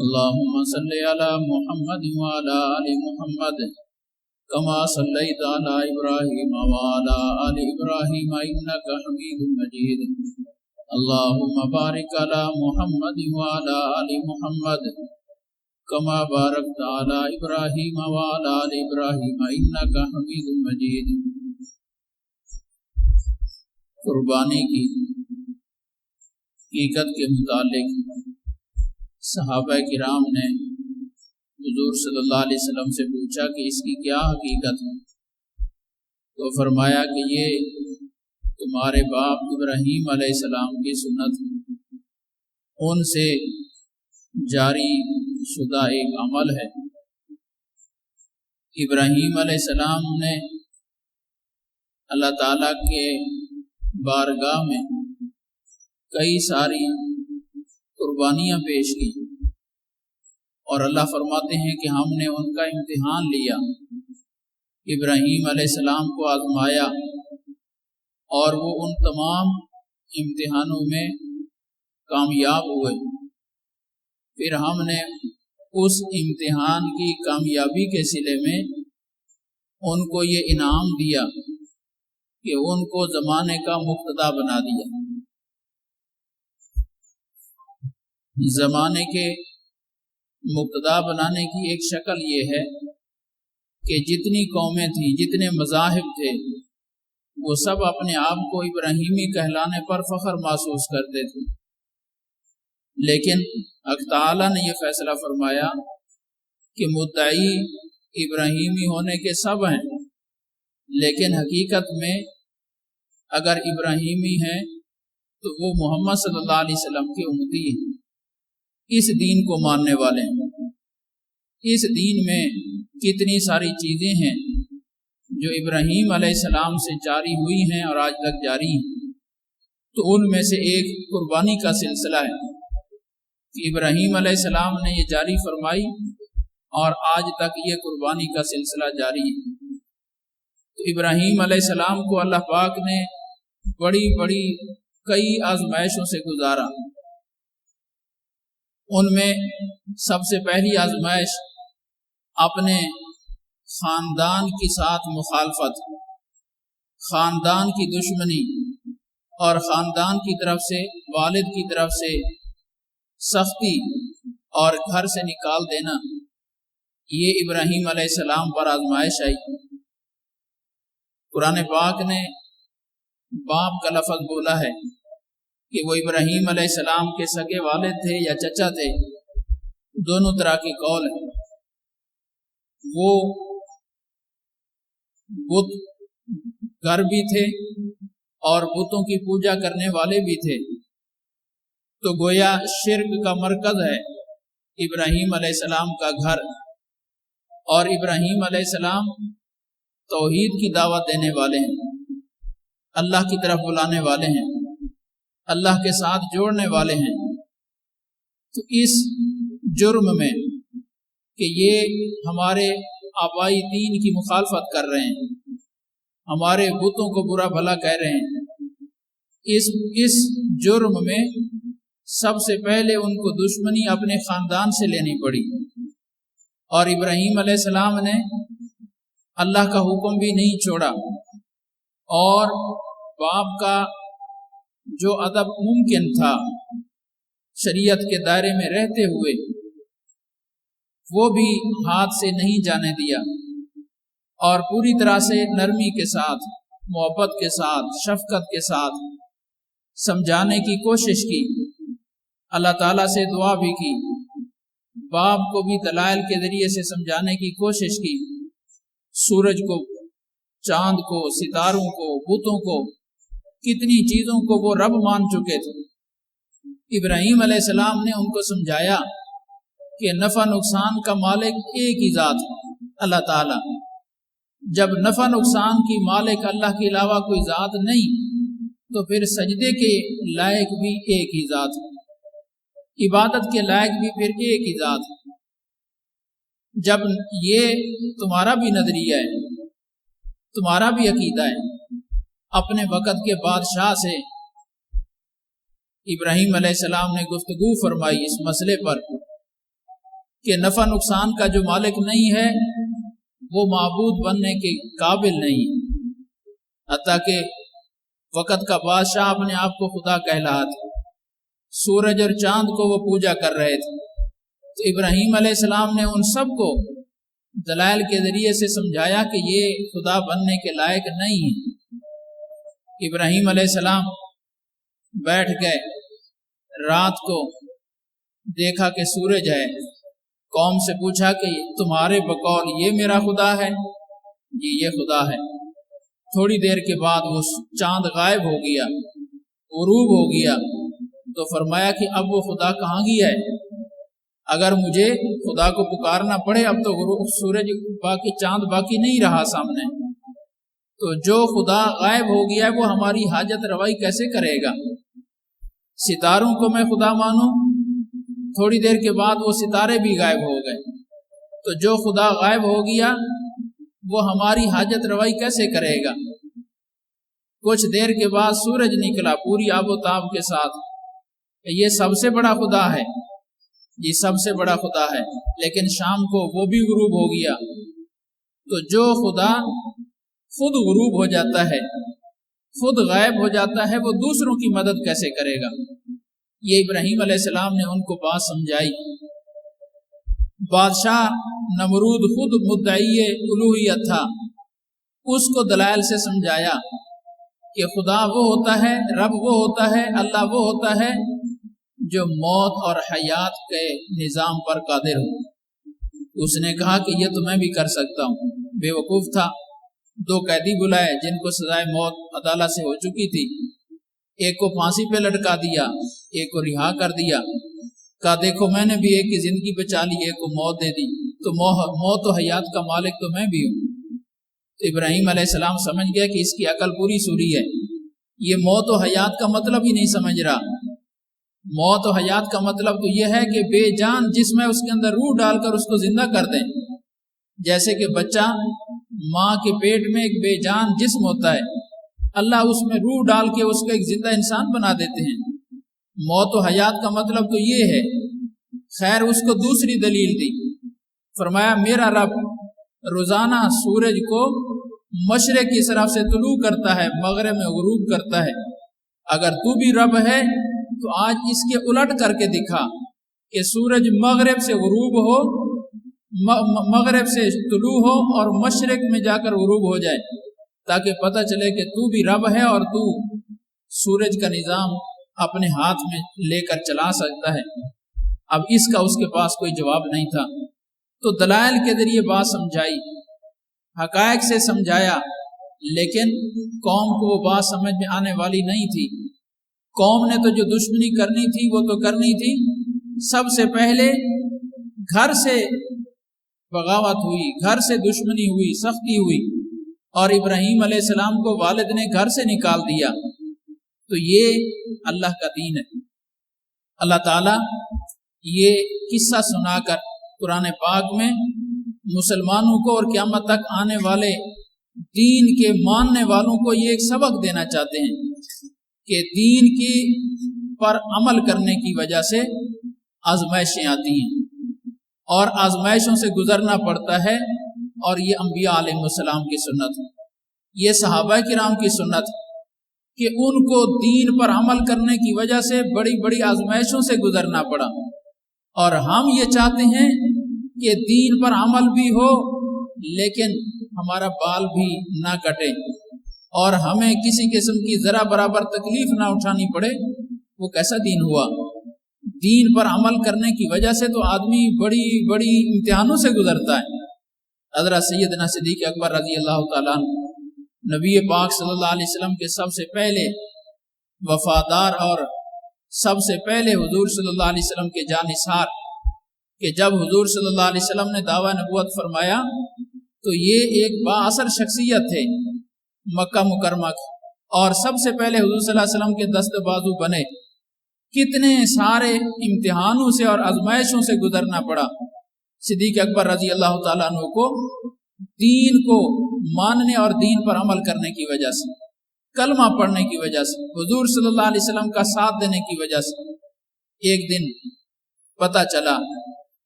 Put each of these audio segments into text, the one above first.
اللهم صل على محمد وعلى آل محمد كما صليت على إبراهيم وعلى آل إبراهيم إنك حميد مجيد اللهم بارك على محمد وعلى آل محمد كما باركت على إبراهيم وعلى آل إبراهيم إنك حميد مجيد۔ قربانی کی حقیقت کے متعلق صحابہ کرام نے حضور صلی اللہ علیہ وسلم سے پوچھا کہ اس کی کیا حقیقت ہے، تو فرمایا کہ یہ تمہارے باپ ابراہیم علیہ السلام کی سنت ہے، ان سے جاری شدہ ایک عمل ہے۔ ابراہیم علیہ السلام نے اللہ تعالیٰ کے بارگاہ میں کئی ساری قربانیاں پیش کی، اور اللہ فرماتے ہیں کہ ہم نے ان کا امتحان لیا، ابراہیم علیہ السلام کو آزمایا، اور وہ ان تمام امتحانوں میں کامیاب ہوئے۔ پھر ہم نے اس امتحان کی کامیابی کے صلے میں ان کو یہ انعام دیا کہ ان کو زمانے کا مقتدی بنا دیا۔ زمانے کے مقتدی بنانے کی ایک شکل یہ ہے کہ جتنی قومیں تھیں، جتنے مذاہب تھے، وہ سب اپنے آپ کو ابراہیمی کہلانے پر فخر محسوس کرتے تھے، لیکن حق تعالیٰ نے یہ فیصلہ فرمایا کہ مدعی ابراہیمی ہونے کے سب ہیں، لیکن حقیقت میں اگر ابراہیمی ہیں تو وہ محمد صلی اللہ علیہ وسلم کے امتی ہیں، اس دین کو ماننے والے ہیں۔ اس دین میں کتنی ساری چیزیں ہیں جو ابراہیم علیہ السلام سے جاری ہوئی ہیں اور آج تک جاری ہیں، تو ان میں سے ایک قربانی کا سلسلہ ہے کہ ابراہیم علیہ السلام نے یہ جاری فرمائی اور آج تک یہ قربانی کا سلسلہ جاری ہے۔ تو ابراہیم علیہ السلام کو اللہ پاک نے بڑی بڑی کئی آزمائشوں سے گزارا۔ ان میں سب سے پہلی آزمائش اپنے خاندان کے ساتھ مخالفت، خاندان کی دشمنی، اور خاندان کی طرف سے، والد کی طرف سے سختی اور گھر سے نکال دینا، یہ ابراہیم علیہ السلام پر آزمائش آئی۔ قرآن پاک نے باپ کا لفظ بولا ہے کہ وہ ابراہیم علیہ السلام کے سگے والد تھے یا چچا تھے، دونوں طرح کی قول ہے۔ وہ بت گھر بھی تھے اور بتوں کی پوجا کرنے والے بھی تھے، تو گویا شرک کا مرکز ہے ابراہیم علیہ السلام کا گھر، اور ابراہیم علیہ السلام توحید کی دعوت دینے والے ہیں، اللہ کی طرف بلانے والے ہیں، اللہ کے ساتھ جوڑنے والے ہیں۔ تو اس جرم میں کہ یہ ہمارے آبائی دین کی مخالفت کر رہے ہیں، ہمارے بتوں کو برا بھلا کہہ رہے ہیں، اس جرم میں سب سے پہلے ان کو دشمنی اپنے خاندان سے لینی پڑی، اور ابراہیم علیہ السلام نے اللہ کا حکم بھی نہیں چھوڑا، اور باپ کا جو ادب ممکن تھا شریعت کے دائرے میں رہتے ہوئے، وہ بھی ہاتھ سے نہیں جانے دیا، اور پوری طرح سے نرمی کے ساتھ، محبت کے ساتھ، شفقت کے ساتھ سمجھانے کی کوشش کی۔ اللہ تعالیٰ سے دعا بھی کی، باپ کو بھی دلائل کے ذریعے سے سمجھانے کی کوشش کی، سورج کو، چاند کو، ستاروں کو، بتوں کو، کتنی چیزوں کو وہ رب مان چکے تھے۔ ابراہیم علیہ السلام نے ان کو سمجھایا کہ نفع نقصان کا مالک ایک ہی ذات ہے، اللہ تعالیٰ۔ جب نفع نقصان کی مالک اللہ کے علاوہ کوئی ذات نہیں، تو پھر سجدے کے لائق بھی ایک ہی ذات ہے، عبادت کے لائق بھی پھر ایک ہی ذات ہے۔ جب یہ تمہارا بھی نظریہ ہے، تمہارا بھی عقیدہ ہے، اپنے وقت کے بادشاہ سے ابراہیم علیہ السلام نے گفتگو فرمائی اس مسئلے پر کہ نفع نقصان کا جو مالک نہیں ہے وہ معبود بننے کے قابل نہیں، حتیٰ کہ وقت کا بادشاہ اپنے آپ کو خدا کہلاتا تھا، سورج اور چاند کو وہ پوجا کر رہے تھے۔ تو ابراہیم علیہ السلام نے ان سب کو دلائل کے ذریعے سے سمجھایا کہ یہ خدا بننے کے لائق نہیں ہے۔ ابراہیم علیہ السلام بیٹھ گئے، رات کو دیکھا کہ سورج ہے، قوم سے پوچھا کہ تمہارے بقول یہ میرا خدا ہے؟ یہ خدا ہے۔ تھوڑی دیر کے بعد وہ چاند غائب ہو گیا، غروب ہو گیا، تو فرمایا کہ اب وہ خدا کہاں گیا ہے؟ اگر مجھے خدا کو پکارنا پڑے اب تو سورج باقی چاند باقی نہیں رہا سامنے، تو جو خدا غائب ہو گیا ہے وہ ہماری حاجت روائی کیسے کرے گا؟ ستاروں کو میں خدا مانوں، تھوڑی دیر کے بعد وہ ستارے بھی غائب ہو گئے، تو جو خدا غائب ہو گیا وہ ہماری حاجت روائی کیسے کرے گا؟ کچھ دیر کے بعد سورج نکلا پوری آب و تاب کے ساتھ، یہ سب سے بڑا خدا ہے، یہ سب سے بڑا خدا ہے، لیکن شام کو وہ بھی غروب ہو گیا۔ تو جو خدا خود غروب ہو جاتا ہے، خود غائب ہو جاتا ہے، وہ دوسروں کی مدد کیسے کرے گا؟ یہ ابراہیم علیہ السلام نے ان کو بات سمجھائی۔ بادشاہ نمرود خود مدعی الوہیت تھا، اس کو دلائل سے سمجھایا کہ خدا وہ ہوتا ہے، رب وہ ہوتا ہے، اللہ وہ ہوتا ہے جو موت اور حیات کے نظام پر قادر ہو۔ اس نے کہا کہ یہ تو میں بھی کر سکتا ہوں۔ بے وقوف تھا، 2 قیدی بلائے جن کو سزائے موت عدالت سے ہو چکی تھی، ایک کو پھانسی پہ لٹکا دیا، ایک کو رہا کر دیا، کہا دیکھو میں نے بھی ایک کی زندگی بچا لی، ایک کو موت دے دی، تو موت و حیات کا مالک تو میں بھی ہوں۔ تو ابراہیم علیہ السلام سمجھ گیا کہ اس کی عقل پوری سوری ہے، یہ موت و حیات کا مطلب ہی نہیں سمجھ رہا۔ موت و حیات کا مطلب تو یہ ہے کہ بے جان جسم ہے اس کے اندر روح ڈال کر اس کو زندہ کر دیں، جیسے کہ بچہ ماں کے پیٹ میں ایک بے جان جسم ہوتا ہے، اللہ اس میں روح ڈال کے اس کو ایک زندہ انسان بنا دیتے ہیں۔ موت و حیات کا مطلب تو یہ ہے۔ خیر اس کو دوسری دلیل دی، فرمایا میرا رب روزانہ سورج کو مشرق کی طرف سے طلوع کرتا ہے، مغرب میں غروب کرتا ہے، اگر تو بھی رب ہے تو آج اس کے الٹ کر کے دکھا کہ سورج مغرب سے غروب ہو، مغرب سے طلوع ہو اور مشرق میں جا کر غروب ہو جائے، تاکہ پتہ چلے کہ تو بھی رب ہے اور تو سورج کا نظام اپنے ہاتھ میں لے کر چلا سکتا ہے۔ اب اس کا اس کے پاس کوئی جواب نہیں تھا، تو دلائل کے ذریعے بات سمجھائی، حقائق سے سمجھایا، لیکن قوم کو وہ بات سمجھ میں آنے والی نہیں تھی۔ قوم نے تو جو دشمنی کرنی تھی وہ تو کرنی تھی، سب سے پہلے گھر سے بغاوت ہوئی، گھر سے دشمنی ہوئی، سختی ہوئی، اور ابراہیم علیہ السلام کو والد نے گھر سے نکال دیا۔ تو یہ اللہ کا دین ہے۔ اللہ تعالیٰ یہ قصہ سنا کر قرآن پاک میں مسلمانوں کو اور قیامت تک آنے والے دین کے ماننے والوں کو یہ ایک سبق دینا چاہتے ہیں کہ دین کی پر عمل کرنے کی وجہ سے آزمائشیں آتی ہیں اور آزمائشوں سے گزرنا پڑتا ہے، اور یہ انبیاء علیہ السلام کی سنت، یہ صحابہ کرام کی سنت کہ ان کو دین پر عمل کرنے کی وجہ سے بڑی بڑی آزمائشوں سے گزرنا پڑا، اور ہم یہ چاہتے ہیں کہ دین پر عمل بھی ہو لیکن ہمارا بال بھی نہ کٹے اور ہمیں کسی قسم کی ذرا برابر تکلیف نہ اٹھانی پڑے۔ وہ کیسا دین ہوا؟ دین پر عمل کرنے کی وجہ سے تو آدمی بڑی بڑی امتحانوں سے گزرتا ہے۔ حضرت سیدنا صدیق اکبر رضی اللہ تعالیٰ عنہ نبی پاک صلی اللہ علیہ وسلم کے سب سے پہلے وفادار اور سب سے پہلے حضور صلی اللہ علیہ وسلم کے جانثار، کہ جب حضور صلی اللہ علیہ وسلم نے دعویٰ نبوت فرمایا تو یہ ایک با اثر شخصیت تھے مکہ مکرمہ کی، اور سب سے پہلے حضور صلی اللہ علیہ وسلم کے دست بازو بنے۔ کتنے سارے امتحانوں سے اور آزمائشوں سے گزرنا پڑا صدیق اکبر رضی اللہ تعالیٰ عنہ کو، دین کو ماننے اور دین پر عمل کرنے کی وجہ سے، کلمہ پڑھنے کی وجہ سے، حضور صلی اللہ علیہ وسلم کا ساتھ دینے کی وجہ سے۔ ایک دن پتہ چلا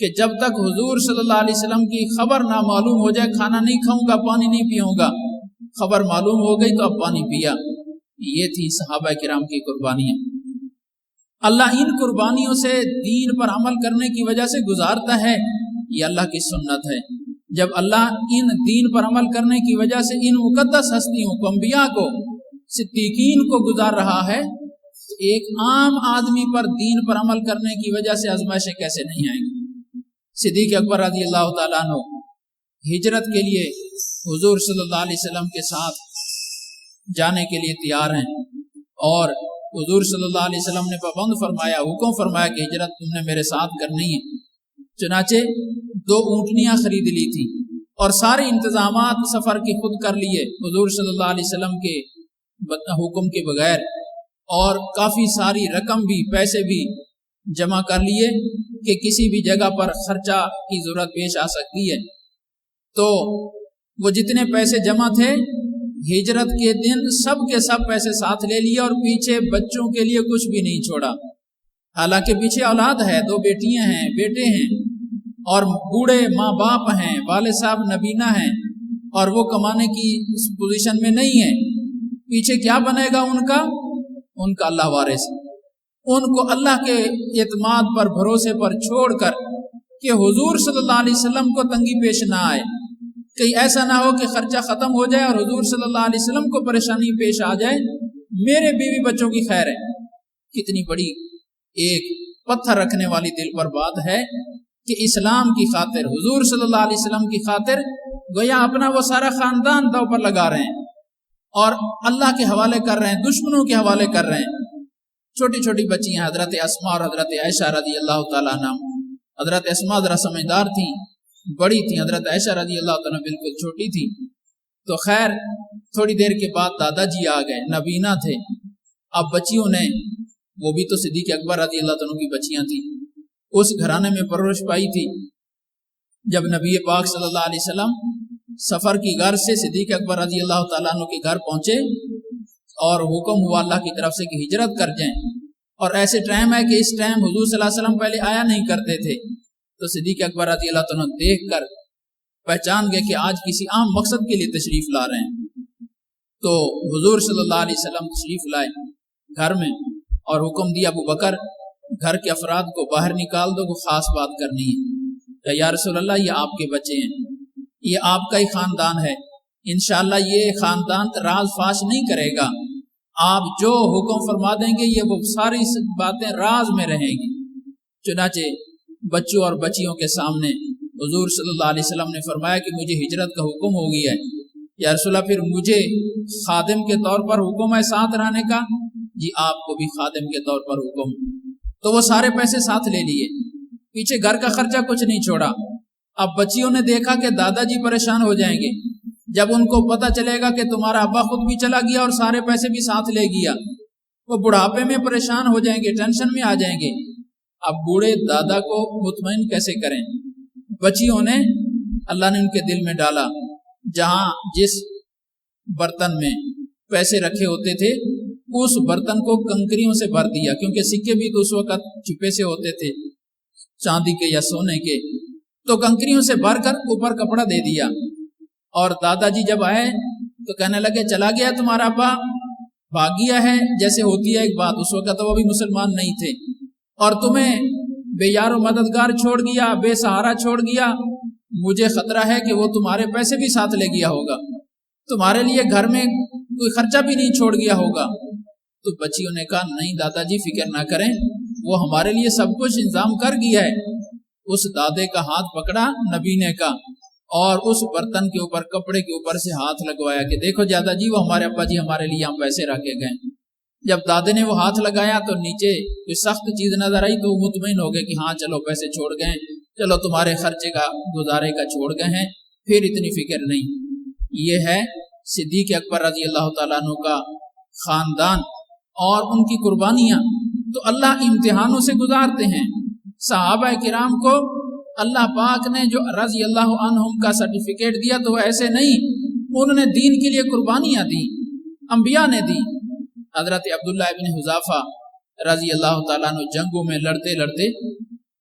کہ جب تک حضور صلی اللہ علیہ وسلم کی خبر نہ معلوم ہو جائے کھانا نہیں کھاؤں گا، پانی نہیں پیوں گا۔ خبر معلوم ہو گئی تو اب پانی پیا۔ یہ تھی صحابہ کرام کی قربانیاں۔ اللہ ان قربانیوں سے دین پر عمل کرنے کی وجہ سے گزارتا ہے، یہ اللہ کی سنت ہے۔ جب اللہ ان دین پر عمل کرنے کی وجہ سے ان مقدس ہستیوں کو، انبیاء کو، صدیقین کو گزار رہا ہے، تو ایک عام آدمی پر دین پر عمل کرنے کی وجہ سے آزمائشیں کیسے نہیں آئیں گی؟ صدیق اکبر رضی اللہ تعالیٰ عنہ ہجرت کے لیے حضور صلی اللہ علیہ وسلم کے ساتھ جانے کے لیے تیار ہیں، اور حضور صلی اللہ علیہ وسلم نے پابند فرمایا، حکم فرمایا کہ ہجرت تم نے میرے ساتھ کرنی ہے۔ چنانچہ 2 اونٹنیاں خرید لی تھی اور سارے انتظامات سفر کے خود کر لیے حضور صلی اللہ علیہ وسلم کے حکم کے بغیر، اور کافی ساری رقم بھی، پیسے بھی جمع کر لیے کہ کسی بھی جگہ پر خرچہ کی ضرورت پیش آ سکتی ہے۔ تو وہ جتنے پیسے جمع تھے ہجرت کے دن سب کے سب پیسے ساتھ لے لیے، اور پیچھے بچوں کے لیے کچھ بھی نہیں چھوڑا۔ حالانکہ پیچھے اولاد ہے، 2 بیٹیاں ہیں، بیٹے ہیں، اور بوڑھے ماں باپ ہیں، والد صاحب نبینا ہیں، اور وہ کمانے کی پوزیشن میں نہیں ہے۔ پیچھے کیا بنے گا ان کا اللہ وارث۔ ان کو اللہ کے اعتماد پر، بھروسے پر چھوڑ کر کہ حضور صلی اللہ علیہ وسلم کو تنگی پیش نہ آئے، کہیں ایسا نہ ہو کہ خرچہ ختم ہو جائے اور حضور صلی اللہ علیہ وسلم کو پریشانی پیش آ جائے، میرے بیوی بچوں کی خیر ہے۔ کتنی بڑی ایک پتھر رکھنے والی دل پر بات ہے کہ اسلام کی خاطر، حضور صلی اللہ علیہ وسلم کی خاطر گویا اپنا وہ سارا خاندان داؤ پر لگا رہے ہیں اور اللہ کے حوالے کر رہے ہیں، دشمنوں کے حوالے کر رہے ہیں۔ چھوٹی چھوٹی بچی ہیں، حضرت اسماء اور حضرت عائشہ رضی اللہ تعالیٰ عنہ۔ حضرت اسماء ذرا سمجھدار تھیں، بڑی تھیں، حضرت عائشہ رضی اللہ تعالیٰ بالکل چھوٹی تھی۔ تو خیر تھوڑی دیر کے بعد دادا جی آ گئے، نبینا تھے۔ اب بچیوں نے، وہ بھی تو صدیق اکبر رضی اللہ تعالیٰ کی بچیاں تھیں، اس گھرانے میں پرورش پائی تھی۔ جب نبی پاک صلی اللہ علیہ وسلم سفر کی غرض سے صدیق اکبر رضی اللہ تعالیٰ عنہ کے گھر پہنچے اور حکم ہوا اللہ کی طرف سے کہ ہجرت کر جائیں، اور ایسے ٹائم ہے کہ اس ٹائم حضور صلی اللہ علیہ وسلم پہلے آیا نہیں کرتے تھے، تو صدیق اکبر رضی اللہ تعالیٰ دیکھ کر پہچان گئے کہ آج کسی عام مقصد کے لیے تشریف لا رہے ہیں۔ تو حضور صلی اللہ علیہ وسلم تشریف لائے گھر میں اور حکم دیا، ابو بکر گھر کے افراد کو باہر نکال دو، کوئی خاص بات کرنی ہے۔ کہ یا رسول اللہ یہ آپ کے بچے ہیں، یہ آپ کا ہی خاندان ہے، انشاءاللہ یہ خاندان راز فاش نہیں کرے گا، آپ جو حکم فرما دیں گے یہ وہ ساری باتیں راز میں رہیں گی۔ چنانچہ بچوں اور بچیوں کے سامنے حضور صلی اللہ علیہ وسلم نے فرمایا کہ مجھے ہجرت کا حکم ہو گیا ہے، یا رسول اللہ پھر مجھے خادم کے طور پر حکم ہے ساتھ رہنے کا؟ جی آپ کو بھی خادم کے طور پر حکم۔ تو وہ سارے پیسے ساتھ لے لیے، پیچھے گھر کا خرچہ کچھ نہیں چھوڑا۔ اب بچیوں نے دیکھا کہ دادا جی پریشان ہو جائیں گے، جب ان کو پتہ چلے گا کہ تمہارا ابا خود بھی چلا گیا اور سارے پیسے بھی ساتھ لے گیا، وہ بڑھاپے میں پریشان ہو جائیں گے، ٹینشن میں آ جائیں گے۔ اب بوڑھے دادا کو مطمئن کیسے کریں؟ بچیوں نے، اللہ نے ان کے دل میں ڈالا، جہاں جس برتن میں پیسے رکھے ہوتے تھے اس برتن کو کنکریوں سے بھر دیا، کیونکہ سکے بھی تو اس وقت چھپے سے ہوتے تھے، چاندی کے یا سونے کے، تو کنکریوں سے بھر کر اوپر کپڑا دے دیا۔ اور دادا جی جب آئے تو کہنے لگے چلا گیا تمہارا ابا، بھاگ گیا ہے، جیسے ہوتی ہے ایک بات، اس وقت وہ بھی مسلمان نہیں تھے، اور تمہیں بے یار و مددگار چھوڑ گیا، بے سہارا چھوڑ گیا، مجھے خطرہ ہے کہ وہ تمہارے پیسے بھی ساتھ لے گیا ہوگا، تمہارے لیے گھر میں کوئی خرچہ بھی نہیں چھوڑ گیا ہوگا۔ تو بچیوں نے کہا نہیں دادا جی فکر نہ کریں، وہ ہمارے لیے سب کچھ انتظام کر گیا ہے۔ اس دادے کا ہاتھ پکڑا نبینے کا اور اس برتن کے اوپر، کپڑے کے اوپر سے ہاتھ لگوایا کہ دیکھو دادا جی وہ ہمارے ابا جی ہمارے لیے ہم پیسے رکھ کے گئے۔ جب دادے نے وہ ہاتھ لگایا تو نیچے کوئی سخت چیز نظر آئی تو وہ مطمئن ہو گئے کہ ہاں چلو پیسے چھوڑ گئے، چلو تمہارے خرچے کا گزارے کا چھوڑ گئے ہیں، پھر اتنی فکر نہیں۔ یہ ہے صدیق اکبر رضی اللہ تعالیٰ عنہ کا خاندان اور ان کی قربانیاں۔ تو اللہ امتحانوں سے گزارتے ہیں صحابہ کرام کو۔ اللہ پاک نے جو رضی اللہ عنہم کا سرٹیفکیٹ دیا تو وہ ایسے نہیں، انہوں نے دین کے لیے قربانیاں دی، انبیاء نے دی۔ حضرت عبداللہ ابن حذافہ رضی اللہ تعالیٰ عنہ جنگوں میں لڑتے لڑتے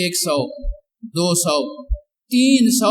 100, 200, 300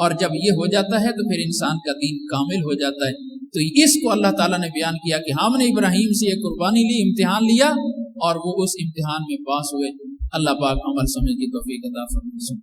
اور جب یہ ہو جاتا ہے تو پھر انسان کا دین کامل ہو جاتا ہے۔ تو اس کو اللہ تعالیٰ نے بیان کیا کہ ہم نے ابراہیم سے یہ قربانی لی، امتحان لیا، اور وہ اس امتحان میں پاس ہوئے۔ اللہ پاک عمل سمجھ کی توفیق عطا فرمائے۔